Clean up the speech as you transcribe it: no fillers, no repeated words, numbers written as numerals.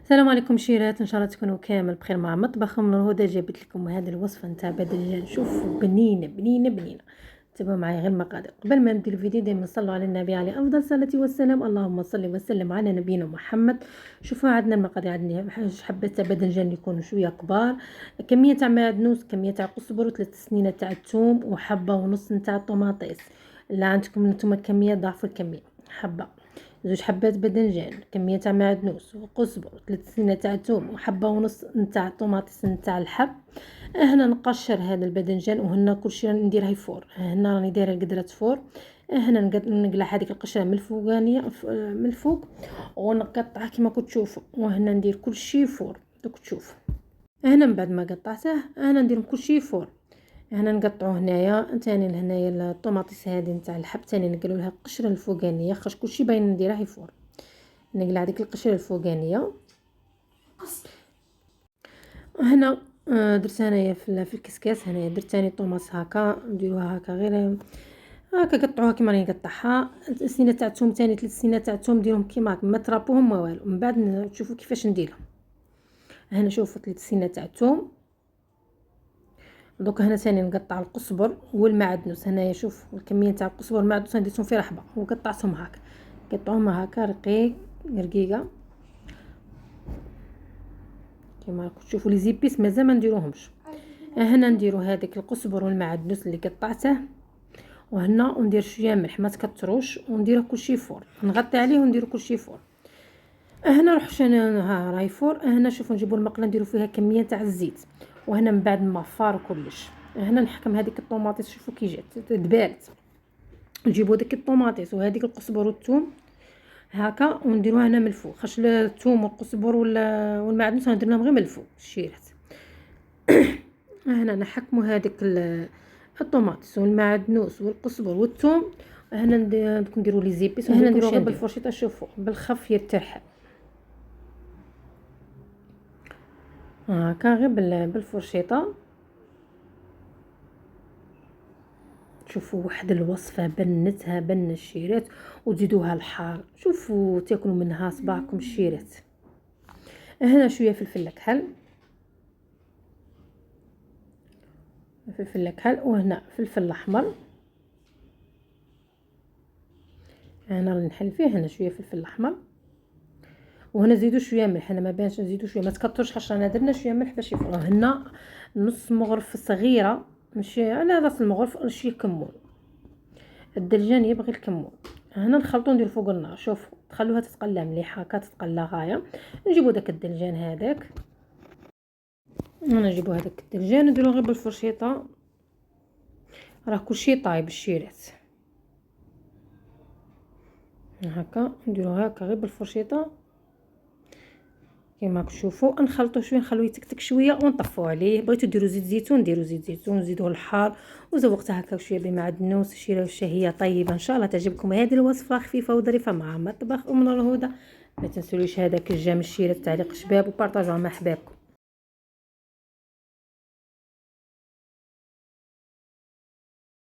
السلام عليكم شيرات، ان شاء الله تكونوا كامل بخير. مع مطبخ من الهدى جابت لكم هذه الوصفه نتاع باذنجان. شوفوا بنينه بنينه بنينه. تبعوا معايا غير المقادير. قبل ما نبدا الفيديو دائما صلوا على النبي عليه افضل الصلاه والسلام. اللهم صل وسلم على نبينا محمد. شوفوا عندنا المقادير. عندنا حبه تاع باذنجان يكونوا شويه كبار، كميه تاع معدنوس، كميه تاع قزبر، 3 سنين تاع الثوم، وحبه ونص نتاع الطوماطيس. لا عندكم نتوما كميه ضعفوا الكميه. حبه، 2 حبات باذنجان، كميه تاع معدنوس وقزبر، 3 سنين تاع ثوم، وحبه ونص نتاع طوماطيس نتاع الحب. هنا نقشر هذا الباذنجان، وهنا كلشي راني نديرها فور. هنا راني دايره قدره فور. هنا نقلع هذيك القشره من الفوقانيه من الفوق، ونقطعها كما كنت تشوفوا. وهنا ندير كلشي فور دوك تشوفوا. هنا من بعد ما قطعته هنا ندير كلشي فور. هنا نقطعوا هنايا ثاني هنايا الطوماطيس هذه نتاع الحب ثاني نقلوا لها القشره الفوقانيه، خاطر كلشي باين نديرها فور. نقلع هذيك القشره الفوقانيه. هنا درت انايا في الكسكاس. هنايا درت ثاني طوماس هكا نديروها هكا غير هكا، قطعوها كيما راني نقطعها. السنينه تاع الثوم ثاني 3 سنين تاع الثوم ديرهم كيما هكا، ما ترابوهم ما والو. من بعد تشوفوا كيفاش نديرها. هنا شوفوا 3 سنين تاع الثوم. دوك هنا ثاني نقطع القزبر والمعدنوس. هنايا شوف الكميه تاع القزبر والمعدنوس درتهم في رحبه وقطعتهم هكا، قطعوهم هكا رقيقه كما راكم تشوفوا. لي زيبيس مازال ما نديروهمش. هنا نديروا هذاك القزبر والمعدنوس اللي قطعته، وهنا ندير شويه ملح ما تكثروش، ونديره كلشي فور. نغطي عليه ونديرو كلشي فور. هنا نروح انا راي فور. هنا شوفوا نجيبوا المقله نديروا فيها كميه تاع الزيت، وهنا من بعد ما فار كلش هنا نحكم هذيك الطوماطيس. شوفوا كي جات دبالت. نجيبوا ديك الطوماطيس وهذيك القزبر والثوم هكا ونديروها هنا من الفوق، خاطر الثوم والقزبر والمعدنوس نديرهم غير من الفوق الشيرات. هنا نحكموا هذيك الطوماطيس والمعدنوس والقزبر والثوم. هنا نديروا لي زيبيس. هنا نديروا غير بالفرشيطه. شوفوا بالخف يرتاح هكا غير بالفرشيطه. شوفوا واحد الوصفه بنتها بن الشيرات، وتزيدوها الحار. شوفوا تاكلوا منها صباعكم الشيرات. هنا شويه فلفل كحل، فلفل كحل، وهنا فلفل احمر. هنا راني نحل فيه. هنا شويه فلفل احمر، وهنا زيدوا شويه ملح. انا ما بانش نزيدوا شويه، ما تكثرش خاطر انا درنا شويه ملح باش يفرغ. هنا نص مغرف صغيره، ماشي على راس المغرف، شويه كمون. الدرجان يبغي الكمون. هنا نخلطو ندير فوق النار. شوفوا تخلوها تتقلى مليح هكا، تتقلى غايه. نجيبو داك الدرجان هذاك. هنا نجيبو هذاك الدرجان نديرو غير بالفرشيطه. راه كلشي طايب الشيرات هكا. نديرو هكا غير بالفرشيطه كيما تشوفوا. نخلطوا شويه نخلوه يتكتك شويه ونطفوا عليه. بغيتو ديروا زيت زيتون ديروا زيت زيتون، زيدوه الحار. وزوقتها هكا شويه بمعدنوس. شيره الشهيه طيبه. ان شاء الله تعجبكم هذه الوصفه خفيفه وظريفه مع مطبخ من الهدى. ما تنسوليش هذاك الجام الشيره، تعليق شباب، وبارطاجوها مع احبابكم.